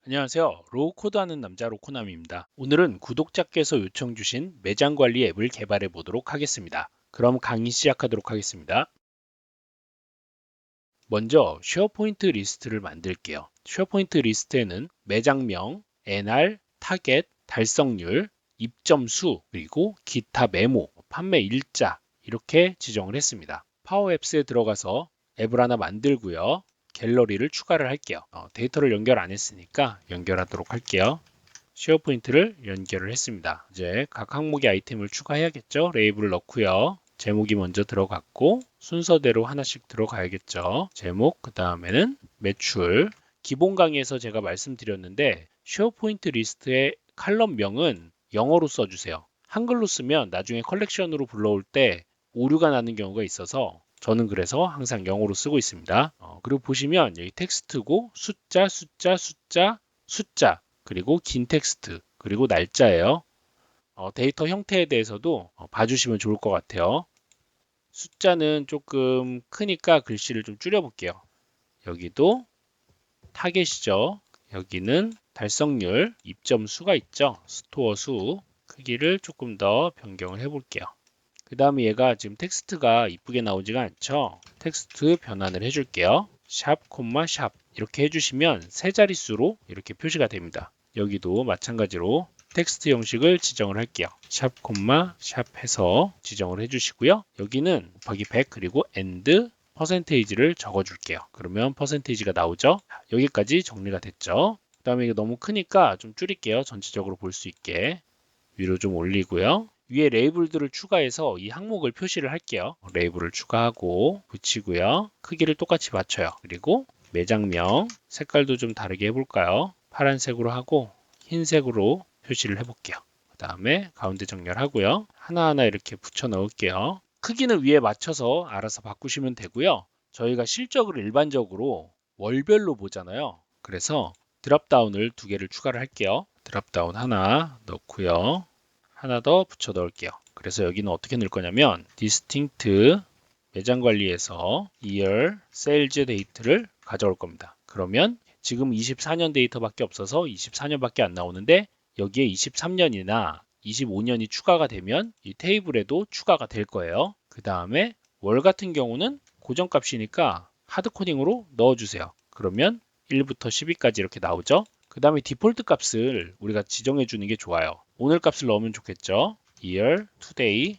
안녕하세요. 로우코드 하는 남자 로코남입니다. 오늘은 구독자께서 요청 주신 매장 관리 앱을 개발해 보도록 하겠습니다. 그럼 강의 시작하도록 하겠습니다. 먼저 쉐어포인트 리스트를 만들게요. 쉐어포인트 리스트에는 매장명, NR, 타겟, 달성률, 입점 수, 그리고 기타 메모, 판매 일자 이렇게 지정을 했습니다. 파워 앱스에 들어가서 앱을 하나 만들고요. 갤러리를 추가를 할게요. 데이터를 연결 안 했으니까 연결하도록 할게요. 쉐어포인트를 연결을 했습니다. 이제 각 항목의 아이템을 추가해야겠죠. 레이블을 넣고요. 제목이 먼저 들어갔고 순서대로 하나씩 들어가야겠죠. 제목, 그 다음에는 매출. 기본 강의에서 제가 말씀드렸는데 쉐어포인트 리스트의 칼럼명은 영어로 써주세요. 한글로 쓰면 나중에 컬렉션으로 불러올 때 오류가 나는 경우가 있어서 저는 그래서 항상 영어로 쓰고 있습니다. 그리고 보시면 여기 텍스트고 숫자, 숫자, 숫자, 숫자, 그리고 긴 텍스트, 그리고 날짜예요. 데이터 형태에 대해서도 봐주시면 좋을 것 같아요. 숫자는 조금 크니까 글씨를 좀 줄여볼게요. 여기도 타겟이죠. 여기는 달성률, 입점 수가 있죠. 스토어 수, 크기를 조금 더 변경을 해볼게요. 그 다음에 얘가 지금 텍스트가 이쁘게 나오지가 않죠. 텍스트 변환을 해줄게요. 샵, 샵 이렇게 해주시면 세 자릿수로 이렇게 표시가 됩니다. 여기도 마찬가지로 텍스트 형식을 지정을 할게요. 샵, 샵 해서 지정을 해주시고요. 여기는 곱하기 100 그리고 and 퍼센테이지를 적어줄게요. 그러면 퍼센테이지가 나오죠. 여기까지 정리가 됐죠. 그 다음에 이게 너무 크니까 좀 줄일게요. 전체적으로 볼 수 있게. 위로 좀 올리고요. 위에 레이블들을 추가해서 이 항목을 표시를 할게요. 레이블을 추가하고 붙이고요. 크기를 똑같이 맞춰요. 그리고 매장명 색깔도 좀 다르게 해볼까요? 파란색으로 하고 흰색으로 표시를 해볼게요. 그 다음에 가운데 정렬하고요. 하나하나 이렇게 붙여 넣을게요. 크기는 위에 맞춰서 알아서 바꾸시면 되고요. 저희가 실적을 일반적으로 월별로 보잖아요. 그래서 드랍다운을 두 개를 추가를 할게요. 드랍다운 하나 넣고요. 하나 더 붙여 넣을게요. 그래서 여기는 어떻게 넣을 거냐면 distinct 매장 관리에서 year sales 데이터를 가져올 겁니다. 그러면 지금 24년 데이터밖에 없어서 24년밖에 안 나오는데 여기에 23년이나 25년이 추가가 되면 이 테이블에도 추가가 될 거예요. 그 다음에 월 같은 경우는 고정값이니까 하드코딩으로 넣어주세요. 그러면 1부터 12까지 이렇게 나오죠. 그 다음에 디폴트 값을 우리가 지정해 주는 게 좋아요. 오늘 값을 넣으면 좋겠죠. year, today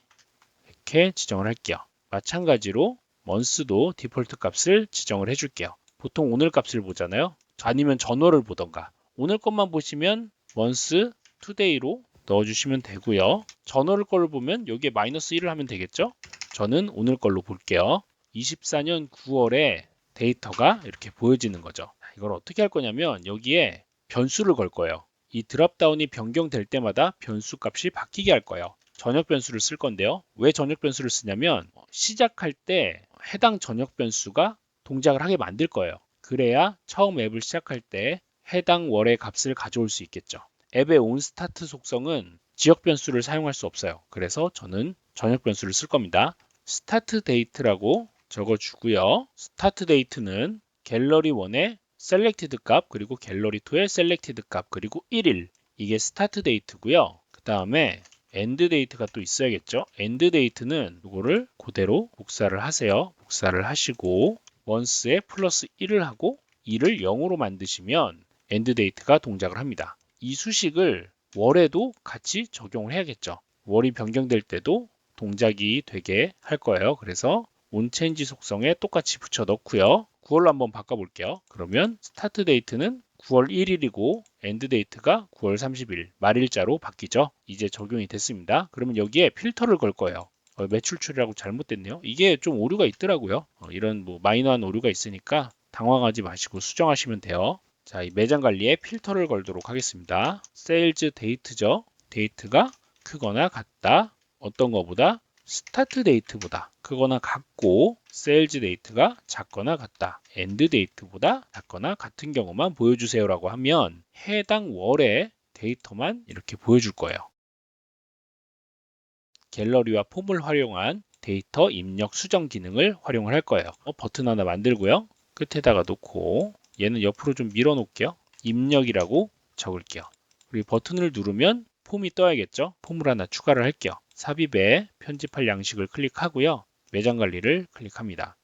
이렇게 지정을 할게요. 마찬가지로 month도 디폴트 값을 지정을 해줄게요. 보통 오늘 값을 보잖아요. 아니면 전월을 보던가. 오늘 것만 보시면 month, today로 넣어주시면 되고요. 전월 걸로 보면 여기에 마이너스 1을 하면 되겠죠. 저는 오늘 걸로 볼게요. 24년 9월에 데이터가 이렇게 보여지는 거죠. 이걸 어떻게 할 거냐면 여기에 변수를 걸 거예요. 이 드랍다운이 변경될 때마다 변수 값이 바뀌게 할 거예요. 전역 변수를 쓸 건데요. 왜 전역 변수를 쓰냐면 시작할 때 해당 전역 변수가 동작을 하게 만들 거예요. 그래야 처음 앱을 시작할 때 해당 월의 값을 가져올 수 있겠죠. 앱의 onStart 속성은 지역 변수를 사용할 수 없어요. 그래서 저는 전역 변수를 쓸 겁니다. start date라고 적어주고요. start date는 갤러리 1의 selected 값 그리고 갤러리 2의 selected 값 그리고 1일 이게 start date고요. 그 다음에 end date가 또 있어야겠죠. end date는 이거를 그대로 복사를 하세요. 복사를 하시고 once에 플러스 1을 하고 2를 0으로 만드시면 end date가 동작을 합니다. 이 수식을 월에도 같이 적용을 해야겠죠. 월이 변경될 때도 동작이 되게 할 거예요. 그래서 onChange 속성에 똑같이 붙여 넣고요. 9월로 한번 바꿔볼게요. 그러면 스타트 데이트는 9월 1일이고 엔드 데이트가 9월 30일 말일자로 바뀌죠. 이제 적용이 됐습니다. 그러면 여기에 필터를 걸 거예요. 매출 처리라고 잘못됐네요. 이게 좀 오류가 있더라고요. 이런 뭐 마이너한 오류가 있으니까 당황하지 마시고 수정하시면 돼요. 자, 이 매장 관리에 필터를 걸도록 하겠습니다. 세일즈 데이트죠. 데이트가 크거나 같다. 어떤 거보다 스타트 데이트보다 크거나 같고 세일즈 데이트가 작거나 같다. 엔드 데이트보다 작거나 같은 경우만 보여주세요라고 하면 해당 월의 데이터만 이렇게 보여줄 거예요. 갤러리와 폼을 활용한 데이터 입력 수정 기능을 활용을 할 거예요. 버튼 하나 만들고요. 끝에다가 놓고 얘는 옆으로 좀 밀어 놓을게요. 입력이라고 적을게요. 그리고 버튼을 누르면 폼이 떠야겠죠. 폼을 하나 추가를 할게요. 삽입에 편집할 양식을 클릭하고요. 매장 관리를 클릭합니다.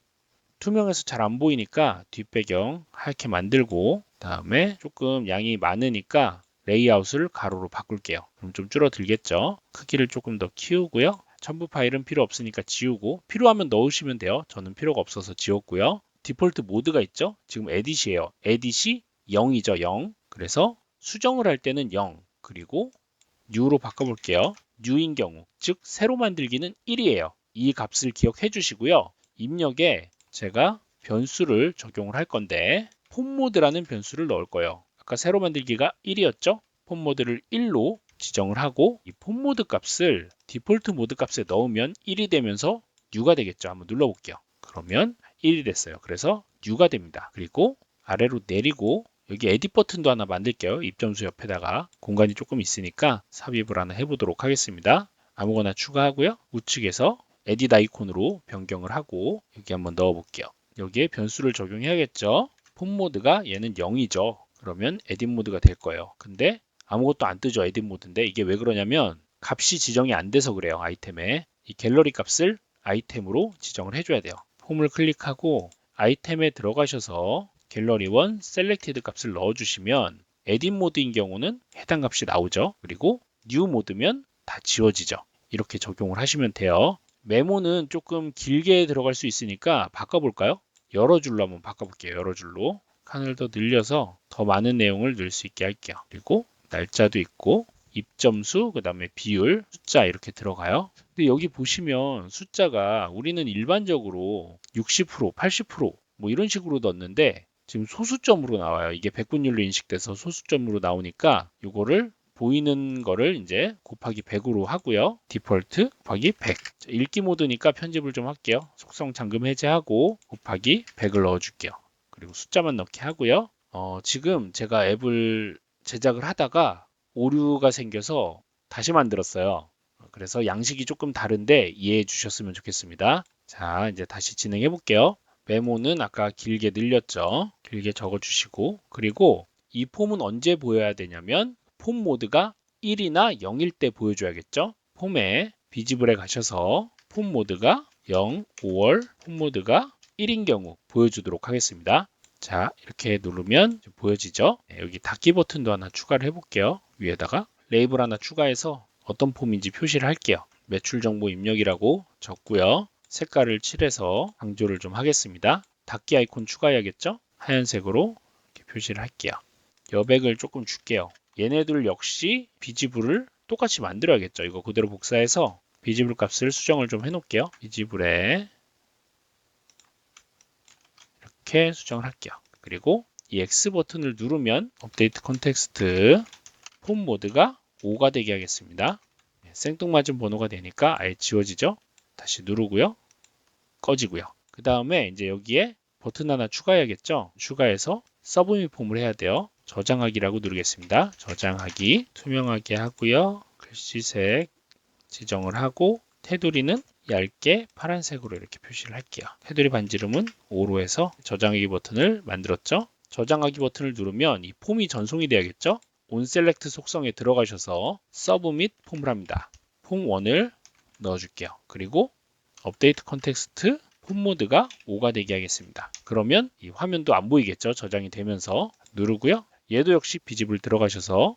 투명해서 잘 안 보이니까 뒷배경 하얗게 만들고, 다음에 조금 양이 많으니까 레이아웃을 가로로 바꿀게요. 그럼 좀 줄어들겠죠. 크기를 조금 더 키우고요. 첨부 파일은 필요 없으니까 지우고, 필요하면 넣으시면 돼요. 저는 필요가 없어서 지웠고요. 디폴트 모드가 있죠. 지금 에딧이에요. 에딧이 0이죠. 0. 그래서 수정을 할 때는 0, 그리고 new로 바꿔볼게요. new인 경우, 즉 새로 만들기는 1이에요. 이 값을 기억해 주시고요. 입력에 제가 변수를 적용을 할 건데 폼모드라는 변수를 넣을 거예요. 아까 새로 만들기가 1이었죠? 폼모드를 1로 지정을 하고, 이 폼모드 값을 디폴트 모드 값에 넣으면 1이 되면서 new가 되겠죠. 한번 눌러볼게요. 그러면 1이 됐어요. 그래서 new가 됩니다. 그리고 아래로 내리고 여기 에딧 버튼도 하나 만들게요. 입점수 옆에다가 공간이 조금 있으니까 삽입을 하나 해보도록 하겠습니다. 아무거나 추가하고요. 우측에서 에딧 아이콘으로 변경을 하고 여기 한번 넣어볼게요. 여기에 변수를 적용해야겠죠. 폼 모드가 얘는 0이죠. 그러면 에딧 모드가 될 거예요. 근데 아무것도 안 뜨죠. 에딧 모드인데 이게 왜 그러냐면 값이 지정이 안 돼서 그래요. 아이템에. 이 갤러리 값을 아이템으로 지정을 해줘야 돼요. 폼을 클릭하고 아이템에 들어가셔서 갤러리 1 셀렉티드 값을 넣어주시면 에딧 모드인 경우는 해당 값이 나오죠. 그리고 뉴 모드면 다 지워지죠. 이렇게 적용을 하시면 돼요. 메모는 조금 길게 들어갈 수 있으니까 바꿔볼까요? 여러 줄로 한번 바꿔볼게요. 여러 줄로. 칸을 더 늘려서 더 많은 내용을 넣을 수 있게 할게요. 그리고 날짜도 있고 입점수, 그 다음에 비율, 숫자 이렇게 들어가요. 근데 여기 보시면 숫자가 우리는 일반적으로 60%, 80% 뭐 이런 식으로 넣었는데 지금 소수점으로 나와요. 이게 백분율로 인식돼서 소수점으로 나오니까 이거를 보이는 거를 이제 곱하기 100으로 하고요. 디폴트 곱하기 100. 읽기 모드니까 편집을 좀 할게요. 속성 잠금 해제하고 곱하기 100을 넣어줄게요. 그리고 숫자만 넣게 하고요. 지금 제가 앱을 제작을 하다가 오류가 생겨서 다시 만들었어요. 그래서 양식이 조금 다른데 이해해 주셨으면 좋겠습니다. 자, 이제 다시 진행해 볼게요. 메모는 아까 길게 늘렸죠. 길게 적어주시고, 그리고 이 폼은 언제 보여야 되냐면 폼 모드가 1이나 0일 때 보여줘야겠죠. 폼에 비지블에 가셔서 폼 모드가 0, 5월, 폼 모드가 1인 경우 보여주도록 하겠습니다. 자, 이렇게 누르면 보여지죠. 네, 여기 닫기 버튼도 하나 추가를 해볼게요. 위에다가 레이블 하나 추가해서 어떤 폼인지 표시를 할게요. 매출 정보 입력이라고 적고요. 색깔을 칠해서 강조를 좀 하겠습니다. 닫기 아이콘 추가해야겠죠? 하얀색으로 이렇게 표시를 할게요. 여백을 조금 줄게요. 얘네들 역시 비지블을 똑같이 만들어야겠죠. 이거 그대로 복사해서 비지블 값을 수정을 좀 해놓을게요. 비지블에 이렇게 수정을 할게요. 그리고 이 X 버튼을 누르면 업데이트 컨텍스트 폼 모드가 5가 되게 하겠습니다. 생뚱맞은 번호가 되니까 아예 지워지죠. 다시 누르고요. 꺼지고요. 그 다음에 이제 여기에 버튼 하나 추가해야겠죠. 추가해서 서브밋 폼을 해야 돼요. 저장하기라고 누르겠습니다. 저장하기 투명하게 하고요. 글씨색 지정을 하고 테두리는 얇게 파란색으로 이렇게 표시를 할게요. 테두리 반지름은 5로 해서 저장하기 버튼을 만들었죠. 저장하기 버튼을 누르면 이 폼이 전송이 돼야겠죠. 온셀렉트 속성에 들어가셔서 서브밋 폼을 합니다. 폼 1을 넣어줄게요. 그리고 업데이트 컨텍스트 폼 모드가 5가 되게 하겠습니다. 그러면 이 화면도 안 보이겠죠. 저장이 되면서 누르고요. 얘도 역시 비집을 들어가셔서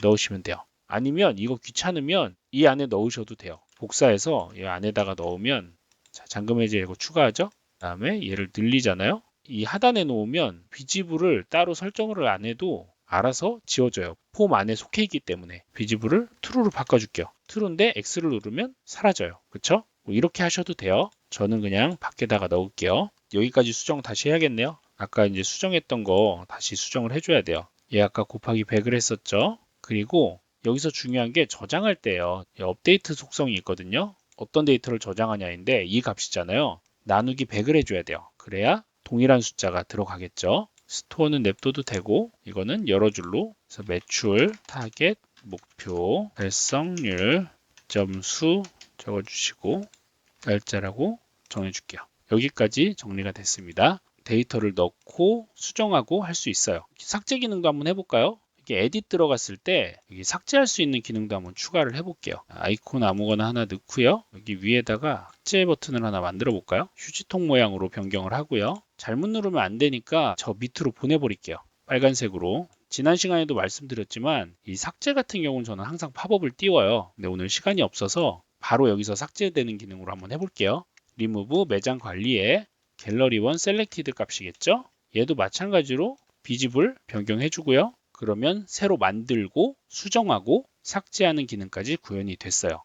넣으시면 돼요. 아니면 이거 귀찮으면 이 안에 넣으셔도 돼요. 복사해서 이 안에다가 넣으면 자, 잠금 해제 이거 추가하죠. 그다음에 얘를 늘리잖아요. 이 하단에 놓으면 비지블을 따로 설정을 안 해도 알아서 지워져요. 폼 안에 속해 있기 때문에 비지블을 true로 바꿔줄게요. true인데 X를 누르면 사라져요. 그쵸? 뭐 이렇게 하셔도 돼요. 저는 그냥 밖에다가 넣을게요. 여기까지 수정 다시 해야겠네요. 아까 이제 수정했던 거 다시 수정을 해줘야 돼요. 얘 아까 곱하기 100을 했었죠. 그리고 여기서 중요한 게 저장할 때예요. 업데이트 속성이 있거든요. 어떤 데이터를 저장하냐인데 이 값이잖아요. 나누기 100을 해줘야 돼요. 그래야 동일한 숫자가 들어가겠죠. 스토어는 냅둬도 되고 이거는 여러 줄로 그래서 매출, 타겟, 목표, 달성률, 점수 적어주시고 날짜라고 정해줄게요. 여기까지 정리가 됐습니다. 데이터를 넣고 수정하고 할 수 있어요. 삭제 기능도 한번 해볼까요? 이렇게 에딧 들어갔을 때 여기 삭제할 수 있는 기능도 한번 추가를 해볼게요. 아이콘 아무거나 하나 넣고요. 여기 위에다가 삭제 버튼을 하나 만들어 볼까요? 휴지통 모양으로 변경을 하고요. 잘못 누르면 안 되니까 저 밑으로 보내버릴게요. 빨간색으로. 지난 시간에도 말씀드렸지만 이 삭제 같은 경우는 저는 항상 팝업을 띄워요. 근데 오늘 시간이 없어서 바로 여기서 삭제되는 기능으로 한번 해볼게요. 리무브 매장 관리에 갤러리 원 셀렉티드 값이겠죠? 얘도 마찬가지로 비집을 변경해 주고요. 그러면 새로 만들고 수정하고 삭제하는 기능까지 구현이 됐어요.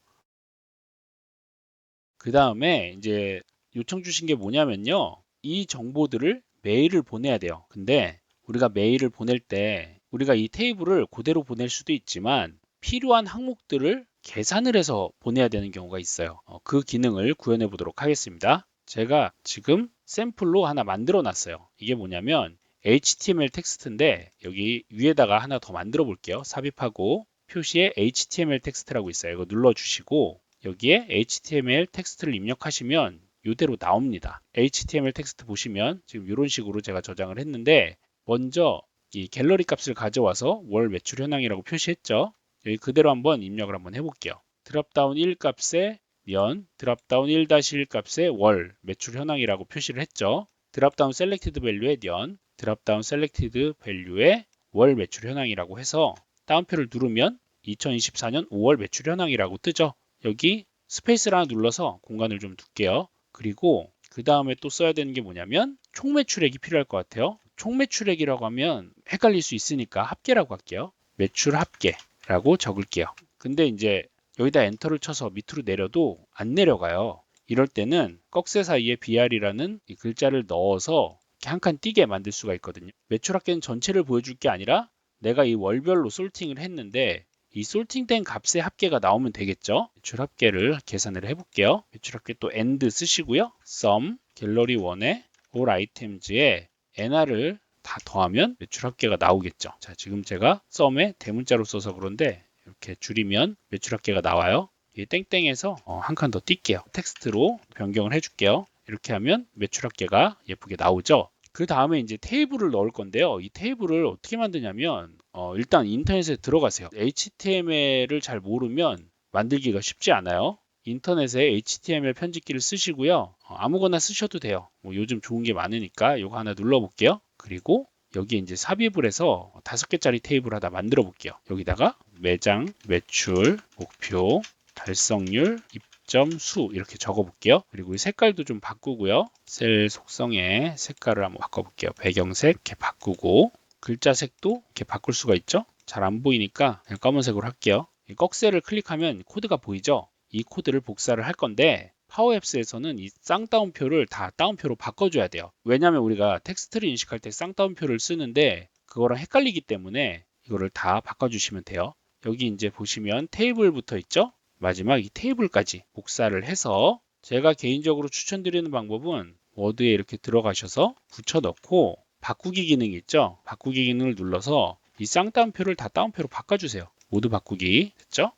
그 다음에 이제 요청 주신 게 뭐냐면요. 이 정보들을 메일을 보내야 돼요. 근데 우리가 메일을 보낼 때 우리가 이 테이블을 그대로 보낼 수도 있지만 필요한 항목들을 계산을 해서 보내야 되는 경우가 있어요. 그 기능을 구현해 보도록 하겠습니다. 제가 지금 샘플로 하나 만들어 놨어요. 이게 뭐냐면 HTML 텍스트인데 여기 위에다가 하나 더 만들어 볼게요. 삽입하고 표시에 HTML 텍스트라고 있어요. 이거 눌러 주시고 여기에 HTML 텍스트를 입력하시면 이대로 나옵니다. HTML 텍스트 보시면 지금 이런 식으로 제가 저장을 했는데 먼저 이 갤러리 값을 가져와서 월 매출 현황이라고 표시했죠. 여기 그대로 한번 입력을 한번 해볼게요. 드랍다운 1 값에 년, 드랍다운 1-1 값에 월 매출 현황이라고 표시를 했죠. 드랍다운 셀렉티드 밸류에 년, 드랍다운 셀렉티드 밸류에 월 매출 현황이라고 해서 다운표를 누르면 2024년 5월 매출 현황이라고 뜨죠. 여기 스페이스를 하나 눌러서 공간을 좀 둘게요. 그리고 그 다음에 또 써야 되는 게 뭐냐면 총 매출액이 필요할 것 같아요. 총 매출액이라고 하면 헷갈릴 수 있으니까 합계라고 할게요. 매출 합계라고 적을게요. 근데 이제 여기다 엔터를 쳐서 밑으로 내려도 안 내려가요. 이럴 때는 꺽쇠 사이에 BR이라는 이 글자를 넣어서 한 칸 띄게 만들 수가 있거든요. 매출 합계는 전체를 보여줄 게 아니라 내가 이 월별로 솔팅을 했는데 이 솔팅된 값의 합계가 나오면 되겠죠. 매출 합계를 계산을 해볼게요. 매출 합계 또 AND 쓰시고요. sum 갤러리 1에 all items에 NR을 다 더하면 매출 합계가 나오겠죠. 자, 지금 제가 sum에 대문자로 써서 그런데 이렇게 줄이면 매출 합계가 나와요. 이 땡땡에서 한 칸 더 띄게요. 텍스트로 변경을 해줄게요. 이렇게 하면 매출 합계가 예쁘게 나오죠. 그 다음에 이제 테이블을 넣을 건데요. 이 테이블을 어떻게 만드냐면 일단 인터넷에 들어가세요. HTML을 잘 모르면 만들기가 쉽지 않아요. 인터넷에 HTML 편집기를 쓰시고요. 아무거나 쓰셔도 돼요. 뭐 요즘 좋은 게 많으니까 이거 하나 눌러볼게요. 그리고 여기 이제 삽입을 해서 5개짜리 테이블 하나 만들어 볼게요. 여기다가 매장, 매출, 목표, 달성률, 입점 수 이렇게 적어 볼게요. 그리고 이 색깔도 좀 바꾸고요. 셀 속성의 색깔을 한번 바꿔 볼게요. 배경색 이렇게 바꾸고 글자 색도 이렇게 바꿀 수가 있죠. 잘 안 보이니까 그냥 검은색으로 할게요. 이 꺽쇠를 클릭하면 코드가 보이죠. 이 코드를 복사를 할 건데 파워앱스에서는 이 쌍따옴표를 다 따옴표로 바꿔줘야 돼요. 왜냐하면 우리가 텍스트를 인식할 때 쌍따옴표를 쓰는데 그거랑 헷갈리기 때문에 이거를 다 바꿔주시면 돼요. 여기 이제 보시면 테이블 붙어 있죠. 마지막 이 테이블까지 복사를 해서 제가 개인적으로 추천드리는 방법은 워드에 이렇게 들어가셔서 붙여 넣고 바꾸기 기능이 있죠. 바꾸기 기능을 눌러서 이 쌍따옴표를 다 따옴표로 바꿔주세요. 모두 바꾸기 됐죠?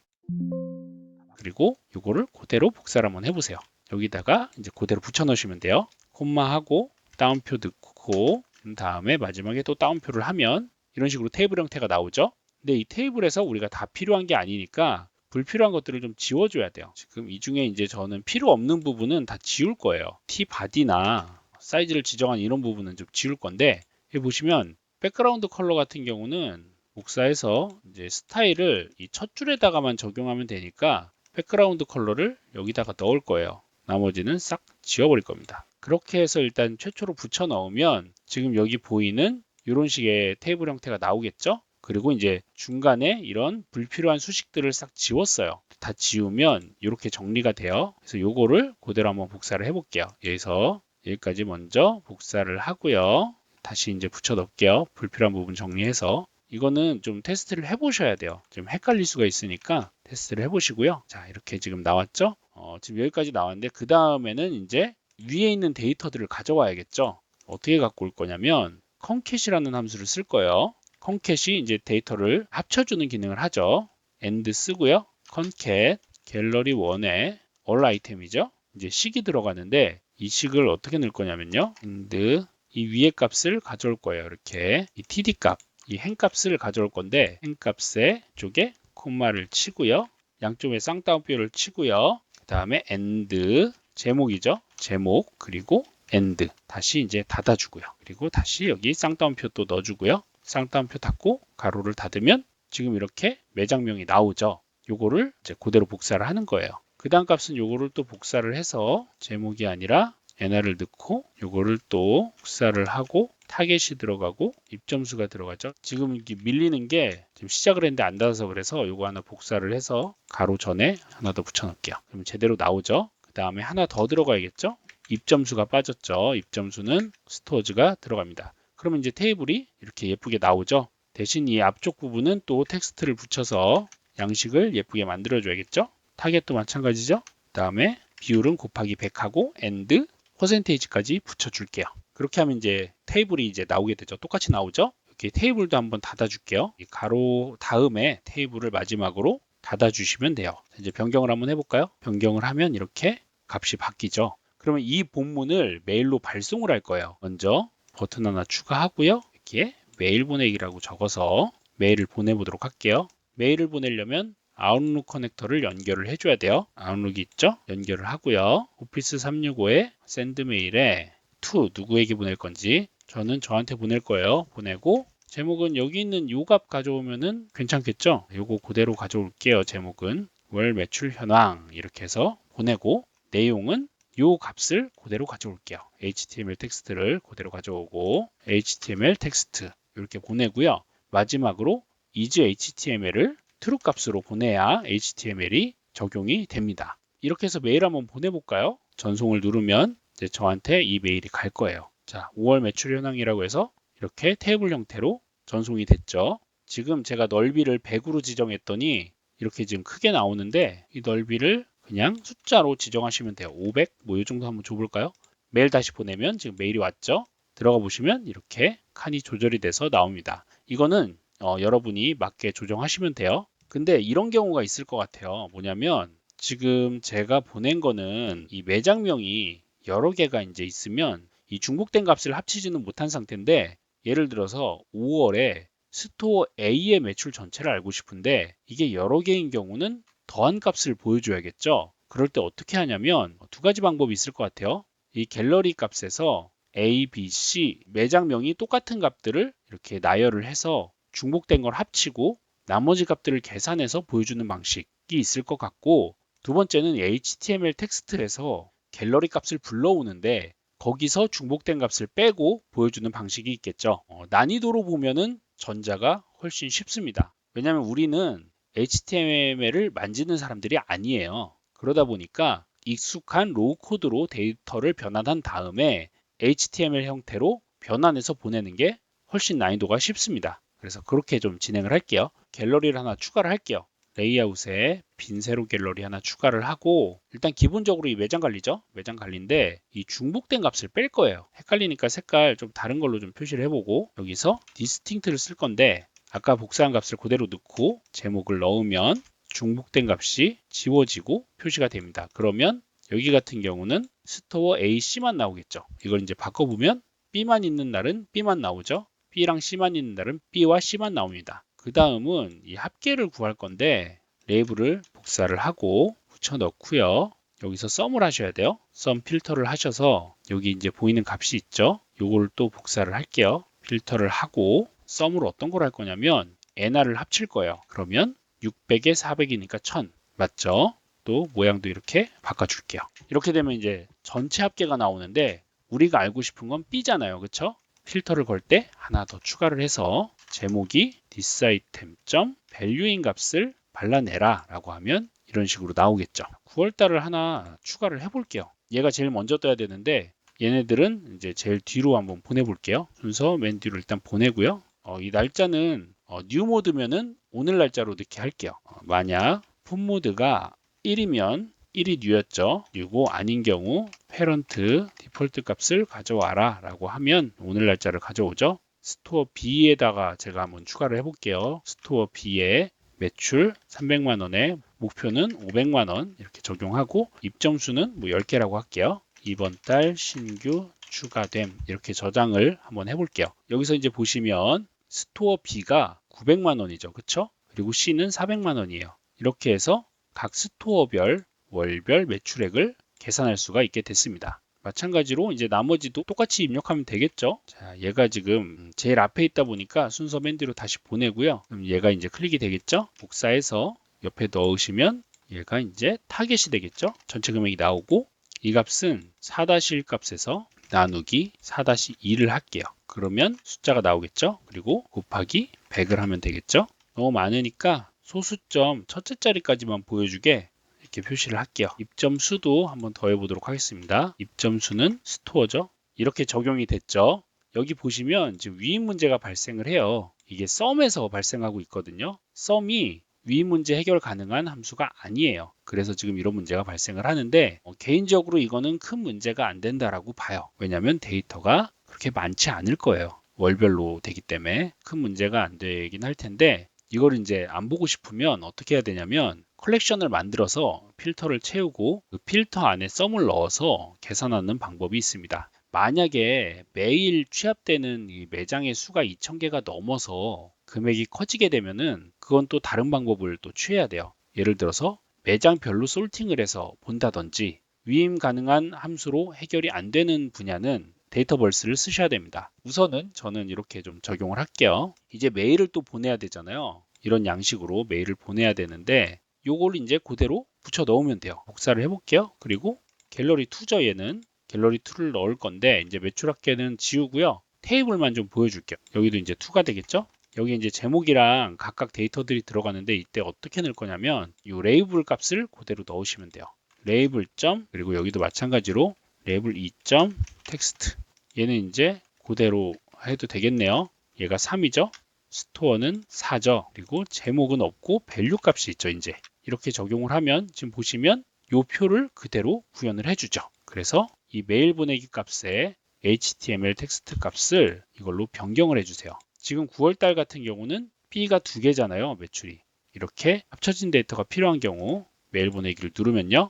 그리고 이거를 그대로 복사를 한번 해보세요. 여기다가 이제 그대로 붙여 넣으시면 돼요. 콤마하고 따옴표 넣고 그 다음에 마지막에 또 따옴표를 하면 이런 식으로 테이블 형태가 나오죠. 근데 이 테이블에서 우리가 다 필요한 게 아니니까 불필요한 것들을 좀 지워줘야 돼요. 지금 이 중에 이제 저는 필요 없는 부분은 다 지울 거예요. T 바디나 사이즈를 지정한 이런 부분은 좀 지울 건데 여기 보시면 백그라운드 컬러 같은 경우는 복사해서 이제 스타일을 이 첫 줄에다가만 적용하면 되니까 백그라운드 컬러를 여기다가 넣을 거예요. 나머지는 싹 지워버릴 겁니다. 그렇게 해서 일단 최초로 붙여 넣으면 지금 여기 보이는 이런 식의 테이블 형태가 나오겠죠? 그리고 이제 중간에 이런 불필요한 수식들을 싹 지웠어요. 다 지우면 이렇게 정리가 돼요. 그래서 요거를 그대로 한번 복사를 해볼게요. 여기서 여기까지 먼저 복사를 하고요. 다시 이제 붙여 넣을게요. 불필요한 부분 정리해서. 이거는 좀 테스트를 해보셔야 돼요. 좀 헷갈릴 수가 있으니까 테스트를 해보시고요. 자, 이렇게 지금 나왔죠? 지금 여기까지 나왔는데 그 다음에는 이제 위에 있는 데이터들을 가져와야겠죠? 어떻게 갖고 올 거냐면 concate이라는 함수를 쓸 거예요. concate이 이제 데이터를 합쳐주는 기능을 하죠. and 쓰고요. concat 갤러리 1에 all item이죠. 이제 식이 들어가는데 이 식을 어떻게 넣을 거냐면요. and 이 위에 값을 가져올 거예요. 이렇게 이 td 값, 이 hen 값을 가져올 건데 hen 값에 쪽에 콤마를 치고요. 양쪽에 쌍따옴표를 치고요. 그 다음에 end 제목이죠. 제목 그리고 end 다시 이제 닫아주고요. 그리고 다시 여기 쌍따옴표 또 넣어주고요. 쌍따옴표 닫고 가로를 닫으면 지금 이렇게 매장명이 나오죠. 요거를 이제 그대로 복사를 하는 거예요. 그 다음 값은 요거를 또 복사를 해서 제목이 아니라 nr을 넣고 요거를 또 복사를 하고 타겟이 들어가고 입점수가 들어가죠. 지금 이게 밀리는 게 지금 시작을 했는데 안 닿아서 그래서 요거 하나 복사를 해서 가로 전에 하나 더 붙여 놓을게요. 그럼 제대로 나오죠. 그 다음에 하나 더 들어가야겠죠. 입점수가 빠졌죠. 입점수는 스토어즈가 들어갑니다. 그러면 이제 테이블이 이렇게 예쁘게 나오죠. 대신 이 앞쪽 부분은 또 텍스트를 붙여서 양식을 예쁘게 만들어 줘야겠죠. 타겟도 마찬가지죠. 그 다음에 비율은 곱하기 100하고 and 퍼센테이지까지 붙여줄게요. 그렇게 하면 이제 테이블이 이제 나오게 되죠. 똑같이 나오죠. 이렇게 테이블도 한번 닫아줄게요. 이 가로 다음에 테이블을 마지막으로 닫아주시면 돼요. 이제 변경을 한번 해볼까요? 변경을 하면 이렇게 값이 바뀌죠. 그러면 이 본문을 메일로 발송을 할 거예요. 먼저 버튼 하나 추가하고요. 이렇게 메일 보내기라고 적어서 메일을 보내보도록 할게요. 메일을 보내려면 아웃룩 커넥터를 연결을 해줘야 돼요. 아웃룩이 있죠? 연결을 하고요. 오피스 365에 샌드 메일에 to 누구에게 보낼 건지 저는 저한테 보낼 거예요. 보내고 제목은 여기 있는 요 값 가져오면은 괜찮겠죠? 요거 그대로 가져올게요. 제목은 월 매출 현황 이렇게 해서 보내고 내용은 요 값을 그대로 가져올게요. HTML 텍스트를 그대로 가져오고 HTML 텍스트 이렇게 보내고요. 마지막으로 is HTML을 true 값으로 보내야 HTML이 적용이 됩니다. 이렇게 해서 메일 한번 보내볼까요? 전송을 누르면 이제 저한테 이 메일이 갈 거예요. 자, 5월 매출 현황이라고 해서 이렇게 테이블 형태로 전송이 됐죠. 지금 제가 넓이를 100으로 지정했더니 이렇게 지금 크게 나오는데 이 넓이를 그냥 숫자로 지정하시면 돼요. 500, 뭐 이 정도 한번 줘볼까요? 메일 다시 보내면 지금 메일이 왔죠. 들어가 보시면 이렇게 칸이 조절이 돼서 나옵니다. 이거는 여러분이 맞게 조정하시면 돼요. 근데 이런 경우가 있을 것 같아요. 뭐냐면 지금 제가 보낸 거는 이 매장명이 여러 개가 이제 있으면 이 중복된 값을 합치지는 못한 상태인데 예를 들어서 5월에 스토어 A의 매출 전체를 알고 싶은데 이게 여러 개인 경우는 더한 값을 보여줘야겠죠. 그럴 때 어떻게 하냐면 두 가지 방법이 있을 것 같아요. 이 갤러리 값에서 A, B, C 매장명이 똑같은 값들을 이렇게 나열을 해서 중복된 걸 합치고 나머지 값들을 계산해서 보여주는 방식이 있을 것 같고 두 번째는 HTML 텍스트에서 갤러리 값을 불러오는데 거기서 중복된 값을 빼고 보여주는 방식이 있겠죠. 난이도로 보면은 전자가 훨씬 쉽습니다. 왜냐하면 우리는 HTML을 만지는 사람들이 아니에요. 그러다 보니까 익숙한 로우 코드로 데이터를 변환한 다음에 HTML 형태로 변환해서 보내는 게 훨씬 난이도가 쉽습니다. 그래서 그렇게 좀 진행을 할게요. 갤러리를 하나 추가를 할게요. 레이아웃에 빈 세로 갤러리 하나 추가를 하고 일단 기본적으로 이 매장 관리죠. 매장 관리인데 이 중복된 값을 뺄 거예요. 헷갈리니까 색깔 좀 다른 걸로 좀 표시를 해보고 여기서 distinct를 쓸 건데 아까 복사한 값을 그대로 넣고 제목을 넣으면 중복된 값이 지워지고 표시가 됩니다. 그러면 여기 같은 경우는 스토어 A, C만 나오겠죠. 이걸 이제 바꿔보면 B만 있는 날은 B만 나오죠. B랑 C만 있는 날은 B와 C만 나옵니다. 그 다음은 이 합계를 구할 건데 레이블을 복사를 하고 붙여 넣고요. 여기서 썸을 하셔야 돼요. 썸 필터를 하셔서 여기 이제 보이는 값이 있죠. 요걸 또 복사를 할게요. 필터를 하고 썸으로 어떤 걸 할 거냐면 nr을 합칠 거예요. 그러면 600에 400이니까 1000 맞죠? 또 모양도 이렇게 바꿔줄게요. 이렇게 되면 이제 전체 합계가 나오는데 우리가 알고 싶은 건 B잖아요. 그쵸? 필터를 걸 때 하나 더 추가를 해서 제목이 thisItem.value인 값을 발라내라 라고 하면 이런 식으로 나오겠죠. 9월달을 하나 추가를 해볼게요. 얘가 제일 먼저 떠야 되는데 얘네들은 이제 제일 뒤로 한번 보내볼게요. 순서 맨 뒤로 일단 보내고요. 이 날짜는 뉴 모드면은 오늘 날짜로 넣게 할게요. 만약 풋 모드가 1이면 1이 뉴였죠. 뉴고 아닌 경우 페런트 디폴트 값을 가져와라 라고 하면 오늘 날짜를 가져오죠. 스토어 B에다가 제가 한번 추가를 해볼게요. 스토어 B에 매출 300만 원에 목표는 500만 원 이렇게 적용하고 입점수는 뭐 10개라고 할게요. 이번 달 신규 추가됨 이렇게 저장을 한번 해볼게요. 여기서 이제 보시면 스토어 B가 900만 원이죠. 그쵸? 그리고 C는 400만 원이에요. 이렇게 해서 각 스토어별 월별 매출액을 계산할 수가 있게 됐습니다. 마찬가지로 이제 나머지도 똑같이 입력하면 되겠죠. 자, 얘가 지금 제일 앞에 있다 보니까 순서 맨 뒤로 다시 보내고요. 그럼 얘가 이제 클릭이 되겠죠. 복사해서 옆에 넣으시면 얘가 이제 타겟이 되겠죠. 전체 금액이 나오고 이 값은 4-1 값에서 나누기 4-2를 할게요. 그러면 숫자가 나오겠죠. 그리고 곱하기 100을 하면 되겠죠. 너무 많으니까 소수점 첫째 자리까지만 보여주게 이렇게 표시를 할게요. 입점 수도 한번 더 해보도록 하겠습니다. 입점 수는 스토어죠. 이렇게 적용이 됐죠. 여기 보시면 지금 위임 문제가 발생을 해요. 이게 썸에서 발생하고 있거든요. 썸이 위임 문제 해결 가능한 함수가 아니에요. 그래서 지금 이런 문제가 발생을 하는데 개인적으로 이거는 큰 문제가 안 된다라고 봐요. 왜냐하면 데이터가 그렇게 많지 않을 거예요. 월별로 되기 때문에 큰 문제가 안 되긴 할 텐데 이걸 이제 안 보고 싶으면 어떻게 해야 되냐면 컬렉션을 만들어서 필터를 채우고 그 필터 안에 썸을 넣어서 계산하는 방법이 있습니다. 만약에 매일 취합되는 이 매장의 수가 2,000개가 넘어서 금액이 커지게 되면은 그건 또 다른 방법을 또 취해야 돼요. 예를 들어서 매장별로 솔팅을 해서 본다든지 위임 가능한 함수로 해결이 안 되는 분야는 데이터벌스를 쓰셔야 됩니다. 우선은 저는 이렇게 좀 적용을 할게요. 이제 메일을 또 보내야 되잖아요. 이런 양식으로 메일을 보내야 되는데 요걸 이제 그대로 붙여 넣으면 돼요. 복사를 해볼게요. 그리고 갤러리 투저 얘는 갤러리 2를 넣을 건데 이제 매출합계는 지우고요. 테이블만 좀 보여줄게요. 여기도 이제 2가 되겠죠? 여기 이제 제목이랑 각각 데이터들이 들어가는데 이때 어떻게 넣을 거냐면 이 레이블 값을 그대로 넣으시면 돼요. 레이블 점 그리고 여기도 마찬가지로 레이블 2 점 텍스트 얘는 이제 그대로 해도 되겠네요. 얘가 3이죠. 스토어는 4죠. 그리고 제목은 없고 밸류 값이 있죠. 이제 이렇게 적용을 하면 지금 보시면 이 표를 그대로 구현을 해주죠. 그래서 이 메일 보내기 값에 HTML 텍스트 값을 이걸로 변경을 해주세요. 지금 9월달 같은 경우는 B가 2개잖아요. 매출이. 이렇게 합쳐진 데이터가 필요한 경우 메일 보내기를 누르면요.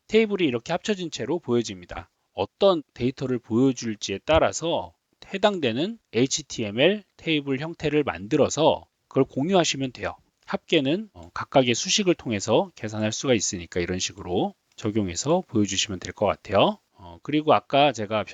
테이블이 이렇게 합쳐진 채로 보여집니다. 어떤 데이터를 보여줄지에 따라서 해당되는 HTML 테이블 형태를 만들어서 그걸 공유하시면 돼요. 합계는 각각의 수식을 통해서 계산할 수가 있으니까 이런 식으로 적용해서 보여주시면 될 것 같아요. 그리고 아까 제가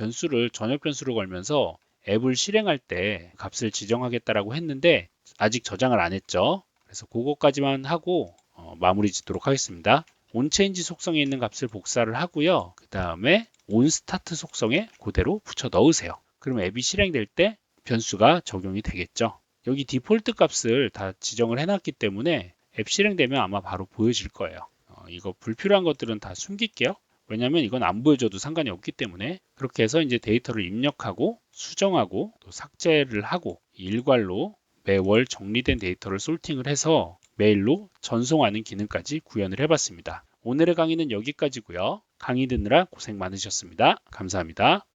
전역 변수를 걸면서 앱을 실행할 때 값을 지정하겠다라고 했는데 아직 저장을 안 했죠. 그래서 그거까지만 하고 마무리 짓도록 하겠습니다. onChange 속성에 있는 값을 복사를 하고요. 그 다음에 onStart 속성에 그대로 붙여 넣으세요. 그럼 앱이 실행될 때 변수가 적용이 되겠죠. 여기 디폴트 값을 다 지정을 해놨기 때문에 앱 실행되면 아마 바로 보여질 거예요. 이거 불필요한 것들은 다 숨길게요. 왜냐면 이건 안 보여줘도 상관이 없기 때문에 그렇게 해서 이제 데이터를 입력하고 수정하고 또 삭제를 하고 일괄로 매월 정리된 데이터를 솔팅을 해서 메일로 전송하는 기능까지 구현을 해봤습니다. 오늘의 강의는 여기까지고요. 강의 듣느라 고생 많으셨습니다. 감사합니다.